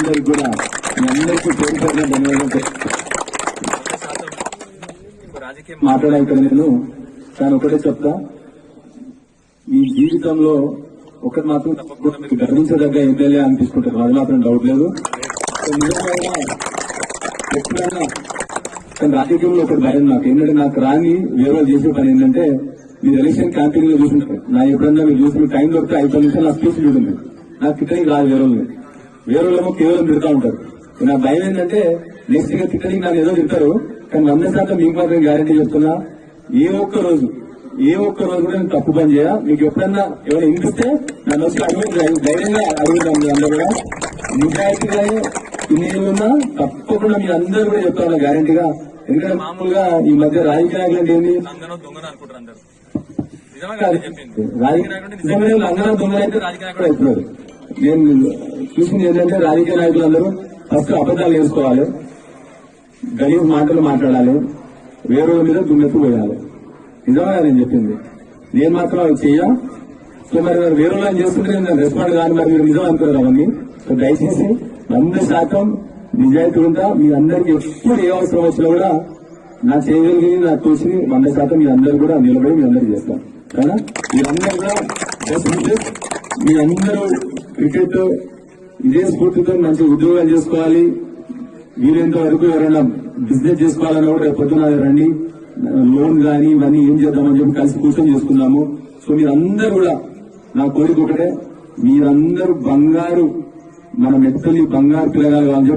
అందరికి కూడా మీ అందరికీ పేరు పేరున ధన్యవాదాలు మాట్లాడాలి నేను. కానీ ఒకటే చెప్తా, ఈ జీవితంలో ఒకటి మాత్రం గర్వించదగ్గ ఎమ్మెల్యే అనిపించుకుంటారు, అది మాత్రం డౌట్ లేదు. ఎప్పుడైనా కానీ రాజకీయంలో ఒకటి భయం నాకు ఏంటంటే, నాకు రాని వేరే చేసే పని ఏంటంటే, మీరు ఎలక్షన్ క్యాంపెయిన్ లో చూసుంటారు, నా ఎప్పుడన్నా మీరు చూసిన టైం దొరికితే 5 నిమిషాలు నా స్పీచ్ చూడండి. నాకు తిట్టడానికి రాదు, వేరే వాళ్ళేమో కేవలం తిడతా ఉంటారు. నా భయం ఏంటంటే, నెక్స్ట్ గా తిట్టడానికి నాకు ఏదో తింటారు, కానీ 100% మీకు మాత్రం గ్యారంటీ చెప్తున్నా, ఏ ఒక్క రోజు కూడా నేను తప్పు పని చేయ. మీకు ఎప్పుడన్నా ఎవరైనా ఇంటిస్తే నన్ను వచ్చి ధైర్యంగా అడుగుతాం. మీ అందరూ కూడా నిజాయితీగానే ఇన్ని ఉన్నా తప్పకుండా మీ అందరూ కూడా చెప్తాను గ్యారంటీగా. ఎందుకంటే మామూలుగా ఈ మధ్య రాజకీయ నాయకులు అంటే ఏంటి, లంగన దొంగలు అయితే రాజకీయ నాయకులు అవుతున్నారు. నేను చూసింది ఏంటంటే, రాజకీయ నాయకులు అందరూ ఫస్ట్ అబద్దాలు వేసుకోవాలి, గలీజ్ మాటలు మాట్లాడాలి, వేరే మీద దుమ్మెత్తు పోయాలి. నిజమే నేను చెప్పింది. నేను మాత్రం అవి చెయ్యా. సో మరి వేరే వాళ్ళు చేస్తుంటే నేను రెస్పాండ్ కాని మరి మీరు నిజం అనుకున్నారు అవన్నీ. సో దయచేసి 100% నిజాయితీ ఉంటా. మీ అందరికి ఎప్పుడు ఏ అవసరం వచ్చినా కూడా నా చేయగలిగి నాకు తోచి 100% మీ అందరు కూడా నిలబడి మీ అందరికి చేస్తాం. కదా మీరందరూ కూడా మీ అందరూ క్రికెట్ ఇదే స్ఫూర్తితో మంచి ఉద్యోగాలు చేసుకోవాలి. వీలైనంత వరకు ఎవరైనా బిజినెస్ చేసుకోవాలన్నా కూడా రేపు పొద్దున రండి, లోన్ కానీ ఇవన్నీ ఏం చేద్దామని చెప్పి కలిసి కూర్చొని చేసుకుందాము. సో మీరందరూ కూడా నా కోరిక ఒకటే, మీరందరూ బంగారు మన మెత్తలి బంగారు పిల్లగాలు అని చెప్పి